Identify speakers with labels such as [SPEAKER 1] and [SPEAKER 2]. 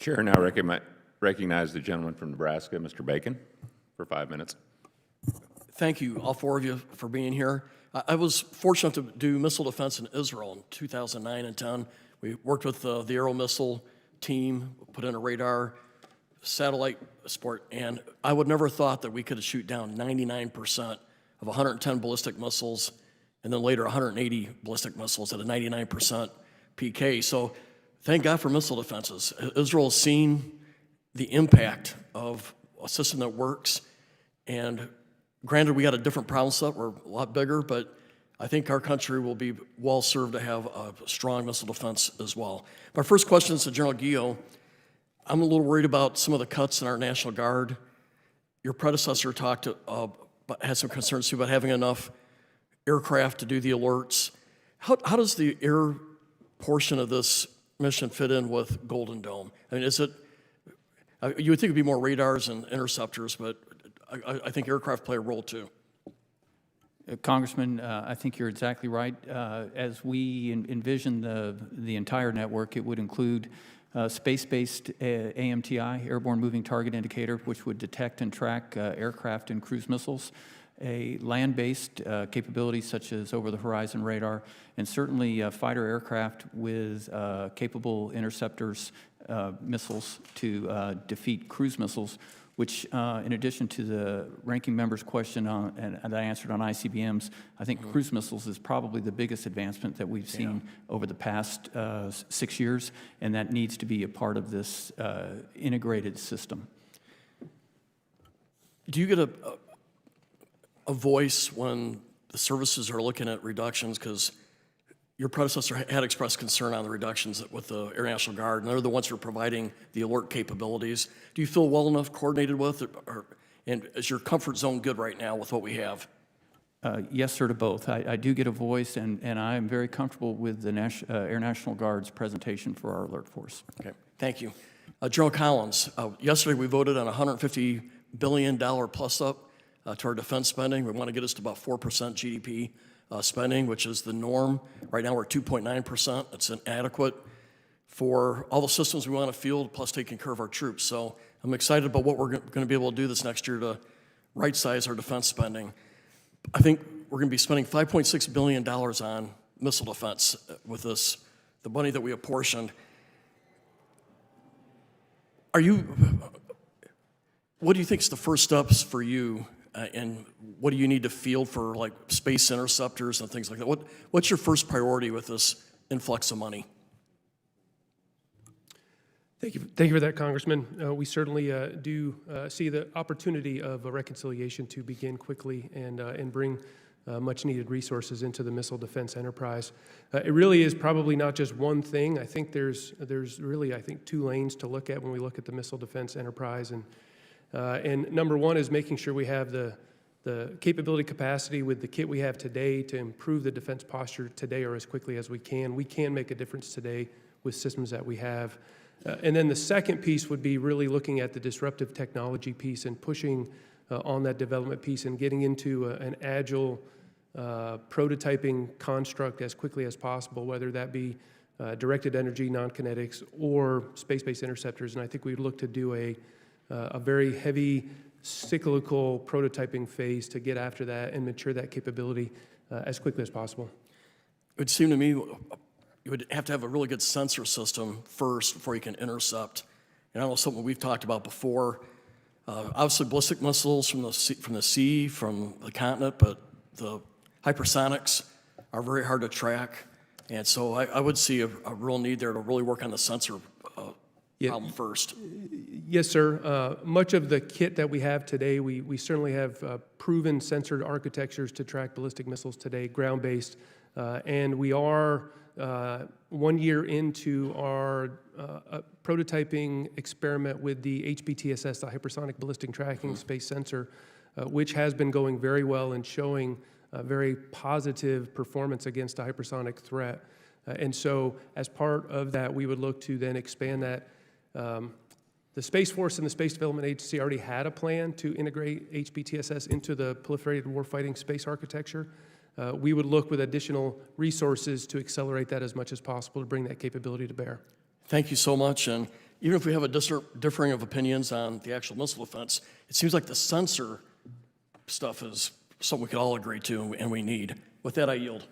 [SPEAKER 1] Chair now recognize the gentleman from Nebraska, Mr. Bacon, for 5 minutes.
[SPEAKER 2] Thank you, all four of you, for being here. I was fortunate to do missile defense in Israel in 2009 and 10. We worked with the Aero missile team, put in a radar, satellite support, and I would never thought that we could shoot down 99% of 110 ballistic missiles, and then later 180 ballistic missiles at a 99% PK. So thank God for missile defenses. Israel has seen the impact of a system that works, and granted, we got a different problem set, we're a lot bigger, but I think our country will be well served to have a strong missile defense as well. My first question is to General Guillot. I'm a little worried about some of the cuts in our National Guard. Your predecessor had some concerns too about having enough aircraft to do the alerts. How does the air portion of this mission fit in with Golden Dome? I mean, is it, you would think it'd be more radars and interceptors, but I think aircraft play a role too.
[SPEAKER 3] Congressman, I think you're exactly right. As we envision the entire network, it would include space-based AMTI, Airborne Moving Target Indicator, which would detect and track aircraft and cruise missiles, a land-based capability such as over-the-horizon radar, and certainly fighter aircraft with capable interceptors, missiles to defeat cruise missiles, which, in addition to the ranking member's question and I answered on ICBMs, I think cruise missiles is probably the biggest advancement that we've seen over the past 6 years, and that needs to be a part of this integrated system.
[SPEAKER 2] Do you get a voice when the services are looking at reductions? Because your predecessor had expressed concern on the reductions with the Air National Guard, and they're the ones who are providing the alert capabilities. Do you feel well enough coordinated with, and is your comfort zone good right now with what we have?
[SPEAKER 3] Yes, sir, to both. I do get a voice, and I am very comfortable with the Air National Guard's presentation for our alert force.
[SPEAKER 2] Okay, thank you. General Collins, yesterday we voted on a $150 billion plus up to our defense spending. We want to get us to about 4% GDP. Spending, which is the norm. Right now we're at 2.9%. It's inadequate for all the systems we want to field, plus taking care of our troops. So I'm excited about what we're going to be able to do this next year to right-size our defense spending. I think we're going to be spending $5.6 billion on missile defense with this, the money that we apportioned. What do you think is the first steps for you? And what do you need to field for, like, space interceptors and things like that? What's your first priority with this influx of money?
[SPEAKER 4] Thank you for that, Congressman. We certainly do see the opportunity of a reconciliation to begin quickly and bring much-needed resources into the missile defense enterprise. It really is probably not just one thing. I think there's really, I think, two lanes to look at when we look at the missile defense enterprise. And number one is making sure we have the capability capacity with the kit we have today to improve the defense posture today or as quickly as we can. We can make a difference today with systems that we have. And then the second piece would be really looking at the disruptive technology piece and pushing on that development piece and getting into an agile prototyping construct as quickly as possible, whether that be directed energy, non-kinetics, or space-based interceptors. And I think we'd look to do a very heavy cyclical prototyping phase to get after that and mature that capability as quickly as possible.
[SPEAKER 2] It would seem to me you would have to have a really good sensor system first before you can intercept. And I know something we've talked about before. Obviously, ballistic missiles from the sea, from the continent, but the hypersonics are very hard to track. And so I would see a real need there to really work on the sensor problem first.
[SPEAKER 4] Yes, sir. Much of the kit that we have today, we certainly have proven sensored architectures to track ballistic missiles today, ground-based. And we are 1 year into our prototyping experiment with the HBTSS, the Hypersonic Ballistic Tracking Space Sensor, which has been going very well and showing very positive performance against a hypersonic threat. And so as part of that, we would look to then expand that. The Space Force and the Space Development Agency already had a plan to integrate HBTSS into the proliferated warfighting space architecture. We would look with additional resources to accelerate that as much as possible to bring that capability to bear.
[SPEAKER 2] Thank you so much. And even if we have a differing of opinions on the actual missile defense, it seems like the sensor stuff is something we could all agree to and we need. With that, I yield.